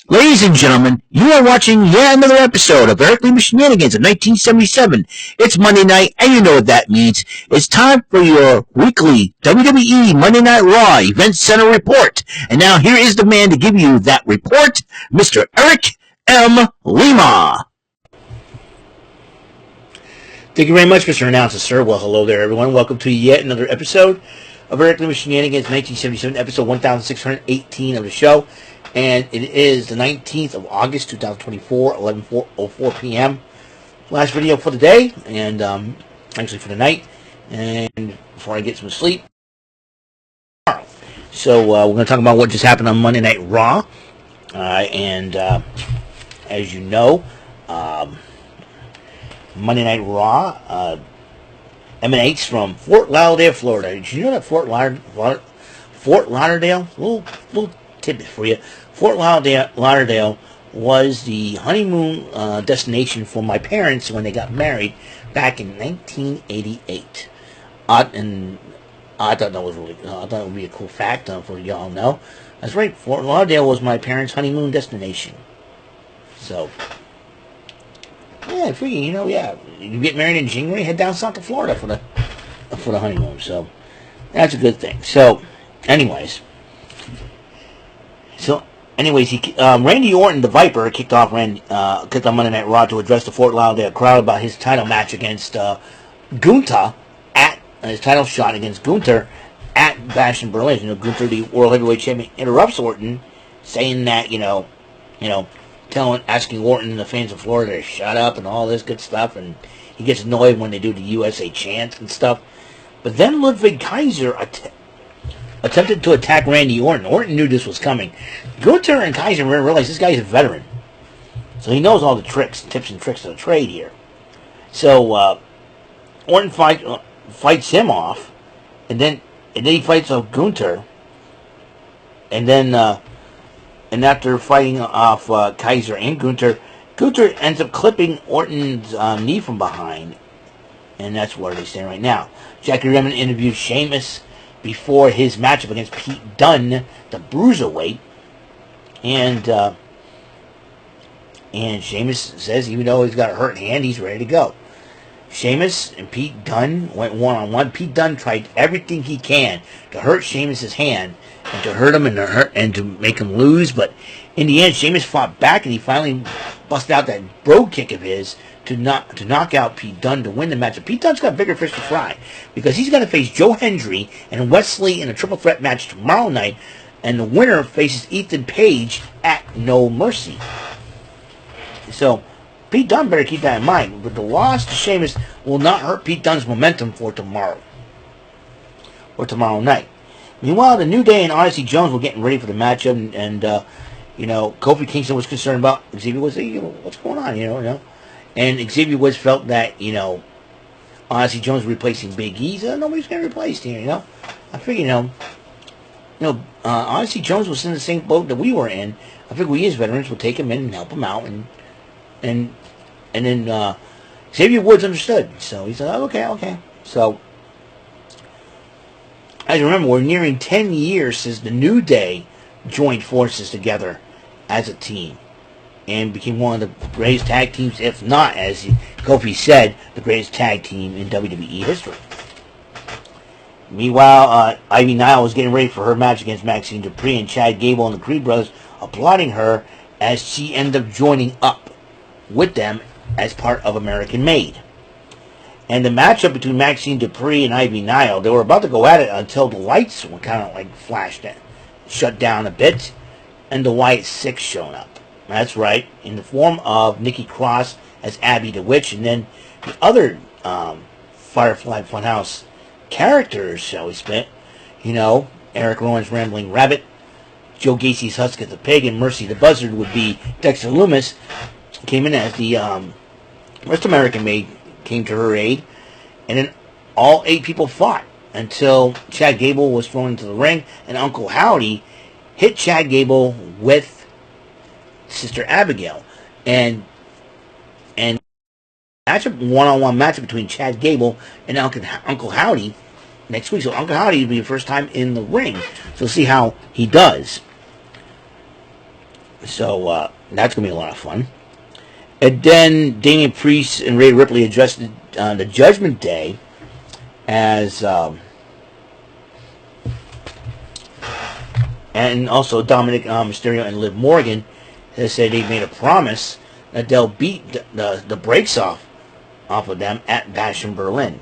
Ladies and gentlemen, you are watching yet another episode of Lima Shenanigans of 1977. It's Monday night, and you know what that means. It's time for your weekly WWE Monday Night Raw Event Center report. And now here is the man to give you that report, Mr. Eric M. Lima. Thank you very much, Mr. Announcer, sir. Well, hello there, everyone. Welcome to yet another episode of Lima Shenanigans 1977, episode 1618 of the show. And it is the 19th of August, 2024, 11:04 p.m. Last video for the day, and actually for the night, and before I get some sleep. So we're going to talk about what just happened on Monday Night Raw. And as you know, Monday Night Raw emanates from Fort Lauderdale, Florida. Did you know that Fort Lauderdale, little tidbit for you. Fort Lauderdale was the honeymoon destination for my parents when they got married back in 1988. And I thought that was really, I thought it would be a cool fact for y'all know. That's right, Fort Lauderdale was my parents' honeymoon destination. So, yeah, I figure, you get married in January, head down south to Florida for the honeymoon. So, that's a good thing. So, anyways, Randy Orton, the Viper, kicked off Monday Night Raw to address the Fort Lauderdale crowd about his title match against Gunther his title shot against Gunther at Bash in Berlin. Gunther, the World Heavyweight Champion, interrupts Orton, saying that asking Orton and the fans of Florida to shut up and all this good stuff, and he gets annoyed when they do the USA chants and stuff. But then Ludwig Kaiser attempted to attack Randy Orton. Orton knew this was coming. Gunther and Kaiser realized this guy's a veteran, so he knows all the tips and tricks of the trade here. So Orton fights him off, and then he fights off Gunther, and then after fighting off Kaiser and Gunther ends up clipping Orton's knee from behind, and that's where they stand right now. Jackie Redmond interviewed Sheamus before his matchup against Pete Dunne, the Bruiserweight, and Sheamus says even though he's got a hurt hand, he's ready to go. Sheamus and Pete Dunne went one-on-one. Pete Dunne tried everything he can to hurt Sheamus' hand and to hurt him and to make him lose, but in the end, Sheamus fought back and he finally busted out that brogue kick of his to knock out Pete Dunne to win the match. Pete Dunne's got bigger fish to fry because he's going to face Joe Hendry and Wesley in a triple threat match tomorrow night, and the winner faces Ethan Page at No Mercy. So Pete Dunne better keep that in mind. But the loss to Sheamus will not hurt Pete Dunne's momentum for tomorrow night. Meanwhile, the New Day and Odyssey Jones were getting ready for the matchup, and Kofi Kingston was concerned about Xavier Woods. What's going on? And Xavier Woods felt that Odyssey Jones replacing Big E. So nobody's getting replaced here. I figure Odyssey Jones was in the same boat that we were in. I figure we as veterans will take him in and help him out, and then Xavier Woods understood. So he said, okay. So, as you remember, we're nearing 10 years since the New Day joined forces together as a team and became one of the greatest tag teams, if not, as Kofi said, the greatest tag team in WWE history. Meanwhile, Ivy Nile was getting ready for her match against Maxine Dupree, and Chad Gable and the Creed brothers applauding her as she ended up joining up with them as part of American Made. And the matchup between Maxine Dupree and Ivy Nile, they were about to go at it until the lights were kind of flashed in, shut down a bit, and the Wyatt Six shown up. That's right, in the form of Nikki Cross as Abby the Witch, and then the other Firefly Funhouse characters, shall we say, Eric Rowan's Rambling Rabbit, Joe Gacy's Husky the Pig, and Mercy the Buzzard would be Dexter Loomis, came in as the West American Maid came to her aid, and then all 8 people fought until Chad Gable was thrown into the ring, and Uncle Howdy hit Chad Gable with Sister Abigail, and one-on-one matchup between Chad Gable and Uncle Howdy next week. So Uncle Howdy will be the first time in the ring. So we'll see how he does. So that's going to be a lot of fun. And then Damian Priest and Rhea Ripley addressed the Judgment Day as... and also Dominic Mysterio and Liv Morgan has said they made a promise that they'll beat the brakes off of them at Bash in Berlin.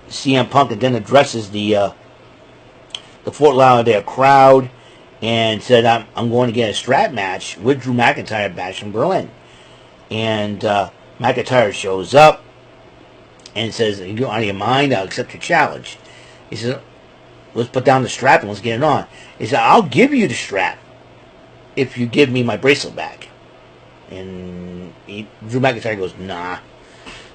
CM Punk then addresses the Fort Lauderdale crowd and said, I'm going to get a strap match with Drew McIntyre at Bash in Berlin. And McIntyre shows up and says, "You out of your mind? I'll accept your challenge." He says, "Let's put down the strap and let's get it on." He said, "I'll give you the strap if you give me my bracelet back." And Drew McIntyre goes, "Nah."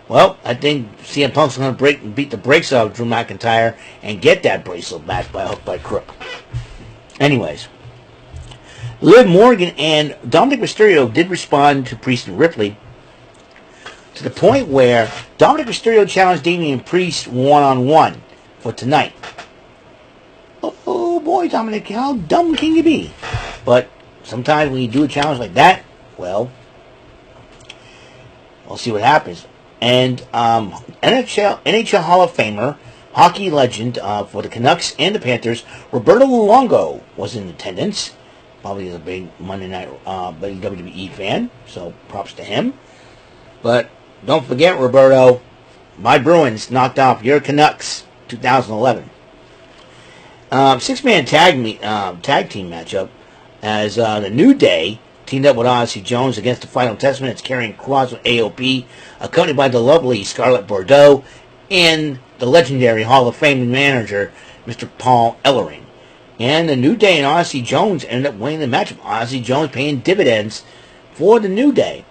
Well, I think CM Punk's going to beat the brakes off Drew McIntyre and get that bracelet back by hook by crook. Anyways, Liv Morgan and Dominic Mysterio did respond to Priest and Ripley to the point where Dominic Mysterio challenged Damian Priest one-on-one for tonight. Oh boy, Dominic, how dumb can you be? But sometimes when you do a challenge like that, well, we'll see what happens. And NHL Hall of Famer, hockey legend for the Canucks and the Panthers, Roberto Luongo was in attendance. Probably is a big Monday Night big WWE fan, so props to him. But don't forget, Roberto, my Bruins knocked off your Canucks 2011. Six-man tag team matchup as the New Day teamed up with Odyssey Jones against the Final Testament. It's Karrion Kross with AOP, accompanied by the lovely Scarlett Bordeaux and the legendary Hall of Fame manager, Mr. Paul Ellering. And the New Day and Odyssey Jones ended up winning the matchup. Odyssey Jones paying dividends for the New Day.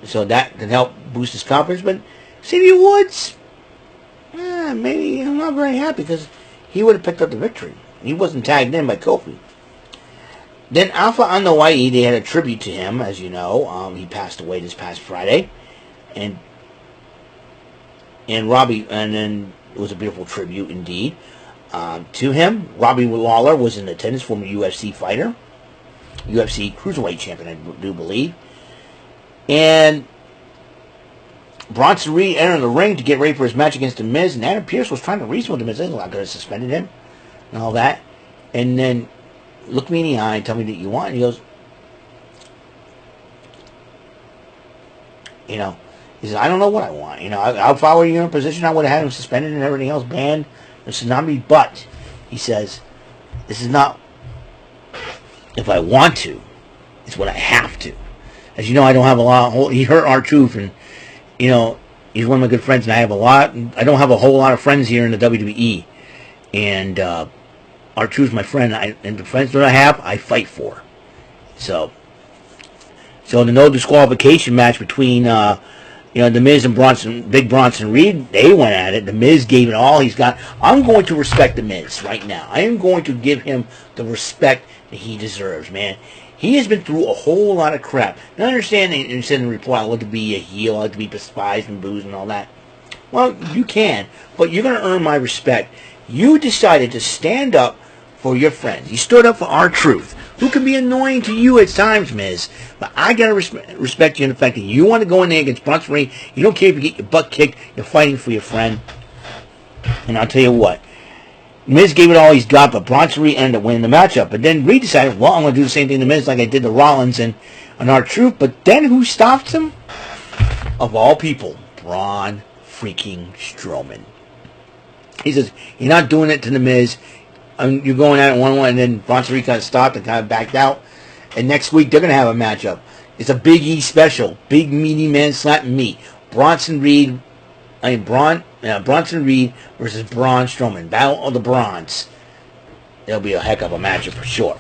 So that can help boost his confidence. But Xavier Woods, maybe I'm not very happy because he would have picked up the victory. He wasn't tagged in by Kofi. Then Alpha Anoa'i, they had a tribute to him, as you know. He passed away this past Friday. And Robbie, and then it was a beautiful tribute indeed. To him, Robbie Lawler was in attendance, former UFC fighter, UFC Cruiserweight champion, I do believe. And Bronson Reed entered the ring to get ready for his match against The Miz, and Adam Pearce was trying to reason with The Miz. They could have suspended him and all that. And then looked me in the eye and tell me that you want. And he goes, he says, I don't know what I want. If I were in your position, I would have had him suspended and everything else banned. This is not me, but he says, this is not if I want to. It's what I have to. As you know, I don't have a lot. He hurt R-Truth, and he's one of my good friends, and I don't have a whole lot of friends here in the WWE. And R-Truth's my friend, and the friends that I have, I fight for. So the no disqualification match between The Miz and Big Bronson Reed, they went at it. The Miz gave it all he's got. I'm going to respect The Miz right now. I am going to give him the respect that he deserves, man. He has been through a whole lot of crap. Now, I understand you said in the report, I like to be a heel, I like to be despised and booed and all that. Well, you can, but you're going to earn my respect. You decided to stand up for your friends. You stood up for R-Truth, who can be annoying to you at times, Miz. But I got to respect you in the fact that you want to go in there against Bronson Reed. You don't care if you get your butt kicked. You're fighting for your friend. And I'll tell you what. Miz gave it all he's got, but Bronson Reed ended up winning the matchup. But then Reed decided, well, I'm going to do the same thing to Miz like I did to Rollins and R-Truth. But then who stopped him? Of all people, Braun freaking Strowman. He says, you're not doing it to the Miz. You're going at it one-on-one, and then Bronson Reed kind of stopped and kind of backed out. And next week, they're going to have a matchup. It's a Big E special. Big, meaty man slapping meat. Bronson Reed versus Braun Strowman. Battle of the Brawns. It'll be a heck of a matchup for sure.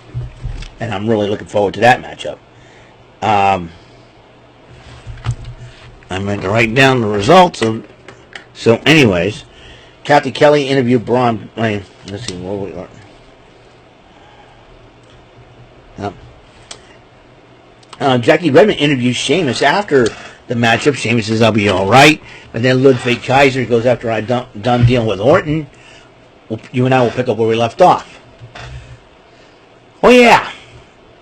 And I'm really looking forward to that matchup. I meant to write down the results. So anyways, Kathy Kelly interviewed Braun. Let's see, where we are. Jackie Redmond interviews Sheamus after the matchup. Sheamus says, I'll be all right. But then Ludwig Kaiser goes, after I'm done dealing with Orton, you and I will pick up where we left off. Oh, yeah.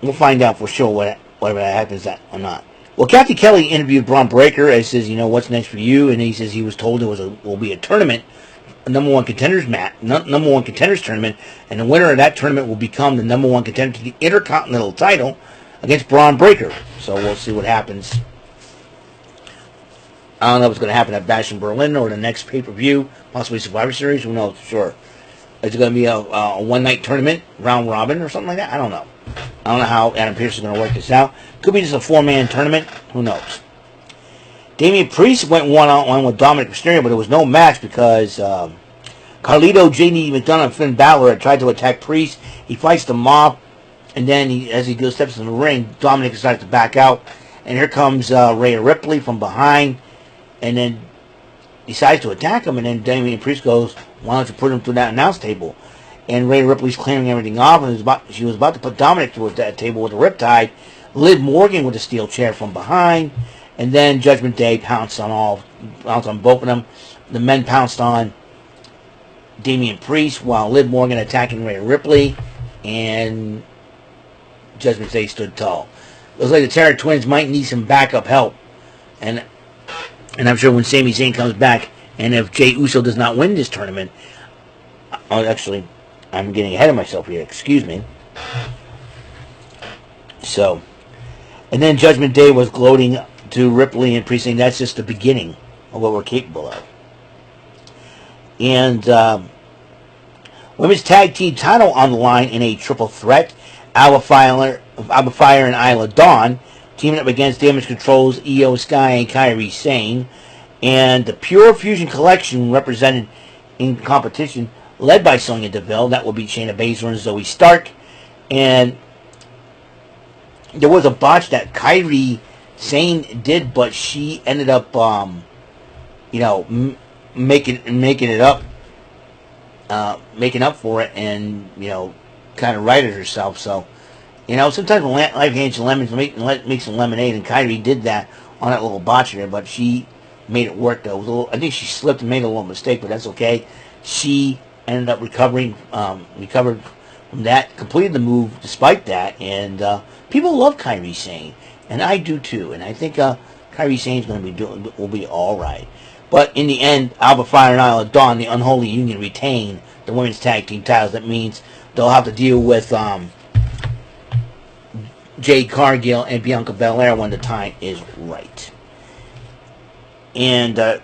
we'll find out for sure whether that happens or not. Well, Kathy Kelly interviewed Braun Breaker and says, what's next for you? And he says he was told will be a tournament, a number one contenders tournament, and the winner of that tournament will become the number one contender to the Intercontinental title against Braun Breaker. So we'll see what happens. I don't know if it's going to happen at Bash in Berlin or the next pay-per-view, possibly Survivor Series. Who knows? Sure. Is it going to be a one-night tournament, round robin, or something like that? I don't know. I don't know how Adam Pearce is going to work this out. Could be just a four-man tournament. Who knows? Damian Priest went one-on-one with Dominic Mysterio, but it was no match because Carlito, JD McDonough, and Finn Balor had tried to attack Priest. He fights them off, and then as he steps in the ring, Dominic decides to back out. And here comes Rhea Ripley from behind, and then decides to attack him. And then Damian Priest goes, "Why don't you put him through that announce table?" And Rhea Ripley's clearing everything off, and she was about to put Dominic through that table with a riptide. Liv Morgan with a steel chair from behind, and then Judgment Day pounced on both of them. The men pounced on Damian Priest while Liv Morgan attacking Rhea Ripley, and Judgment Day stood tall. Looks like the Terror Twins might need some backup help, and I'm sure when Sami Zayn comes back, and if Jey Uso does not win this tournament, actually, I'm getting ahead of myself here. Excuse me. So, and then Judgment Day was gloating to Ripley and Priest, saying that's just the beginning of what we're capable of. And women's tag team title on the line in a triple threat. Alba Fire and Isla Dawn teaming up against Damage Control's Io Sky and Kairi Sane. And the Pure Fusion Collection represented in competition, led by Sonya Deville. That will be Shayna Baszler and Zoe Stark. And there was a botch that Kairi Sane did, but she ended up, making up for it, and kind of righted herself. So, sometimes when life hands you lemons, make some lemonade, and Kairi did that on that little botch there, but she made it work though. I think she slipped and made a little mistake, but that's okay. She ended up recovered from that, completed the move despite that, and people love Kairi Sane, and I do too. And I think Kairi Sane's will be all right. But in the end, Alba Fire and Isla Dawn, the Unholy Union, retain the women's tag team titles. That means they'll have to deal with Jade Cargill and Bianca Belair when the time is right. And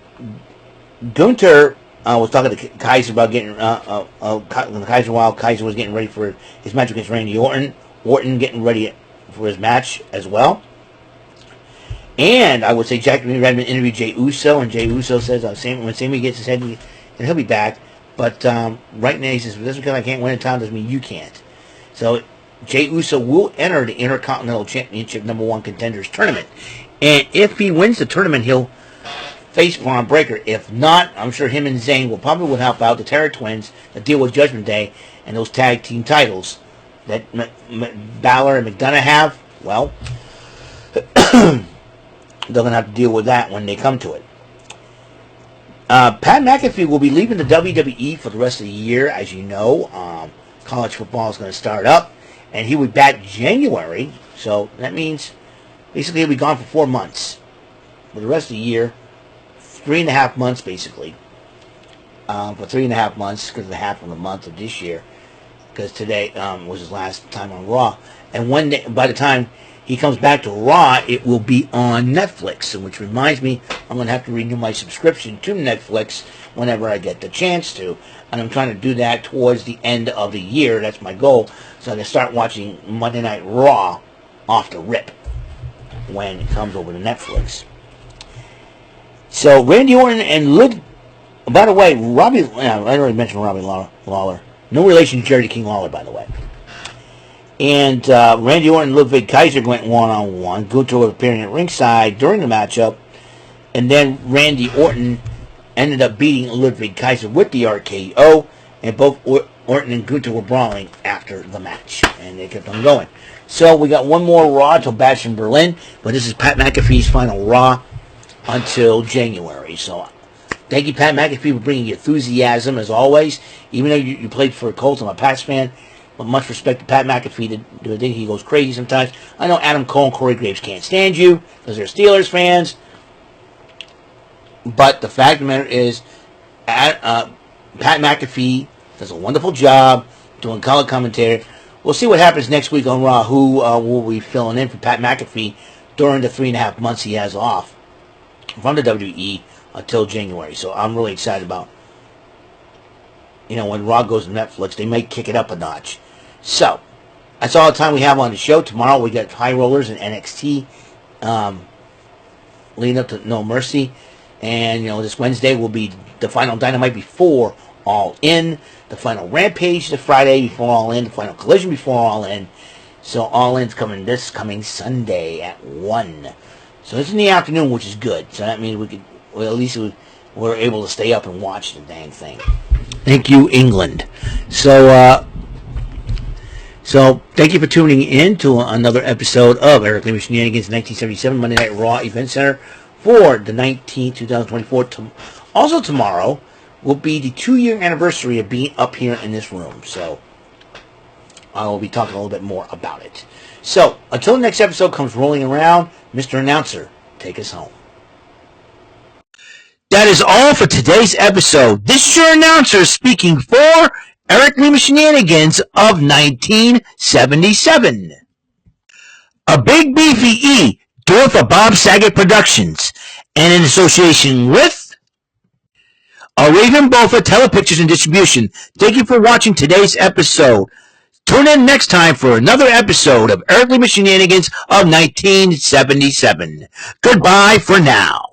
Gunther was talking to Kaiser about getting Kaiser while Kaiser was getting ready for his match against Randy Orton. Orton getting ready for his match as well. And I would say Jack Redmond interviewed Jey Uso, and Jey Uso says when Sami gets his head, and he'll be back. But right now he says, just because I can't win in time doesn't mean you can't. So Jey Uso will enter the Intercontinental Championship number one contenders tournament. And if he wins the tournament, he'll face Braun Breaker. If not, I'm sure him and Zayn will help out the Terror Twins to deal with Judgment Day and those tag team titles that Balor and McDonough have. Well, they're going to have to deal with that when they come to it. Pat McAfee will be leaving the WWE for the rest of the year. As you know, college football is going to start up, and he will be back January. So that means basically he'll be gone for 4 months. For the rest of the year, 3.5 months basically. For 3.5 months, because of the half of the month of this year. Because today was his last time on Raw. And by the time he comes back to Raw, it will be on Netflix, which reminds me, I'm going to have to renew my subscription to Netflix whenever I get the chance to. And I'm trying to do that towards the end of the year. That's my goal. So I can start watching Monday Night Raw off the rip when it comes over to Netflix. So Randy Orton and Liv... By the way, I already mentioned Robbie Lawler. No relation to Jerry King Lawler, by the way. And Randy Orton and Ludwig Kaiser went one-on-one. Gunther was appearing at ringside during the matchup. And then Randy Orton ended up beating Ludwig Kaiser with the RKO. And both Orton and Gunther were brawling after the match. And they kept on going. So we got one more Raw till Bash in Berlin. But this is Pat McAfee's final Raw until January. So thank you, Pat McAfee, for bringing enthusiasm as always. Even though you played for Colts, I'm a Pats fan. but much respect to Pat McAfee. I think he goes crazy sometimes. I know Adam Cole and Corey Graves can't stand you because they're Steelers fans. But the fact of the matter is, Pat McAfee does a wonderful job doing color commentary. We'll see what happens next week on Raw. Who will be filling in for Pat McAfee during the 3.5 months he has off from the WWE until January. So I'm really excited about, when Raw goes to Netflix, they may kick it up a notch. So that's all the time we have on the show. Tomorrow we got High Rollers and NXT leading up to No Mercy. And, this Wednesday will be the final Dynamite before All In. The final Rampage the Friday before All In. The final Collision before All In. So All In's coming this coming Sunday at 1. So it's in the afternoon, which is good. So that means at least we're able to stay up and watch the dang thing. Thank you, England. So thank you for tuning in to another episode of Eric Lima Shenanigans 1977 Monday Night Raw Event Center for the 19th, 2024. Also tomorrow will be the 2-year anniversary of being up here in this room. So I will be talking a little bit more about it. So until the next episode comes rolling around, Mr. Announcer, take us home. That is all for today's episode. This is your announcer speaking for Eric Lima Shenanigans of 1977. A Big Beefy E, doing for Bob Saget Productions, and in association with a Raven Bofa Telepictures and Distribution. Thank you for watching today's episode. Tune in next time for another episode of Eric Lima Shenanigans of 1977. Goodbye for now.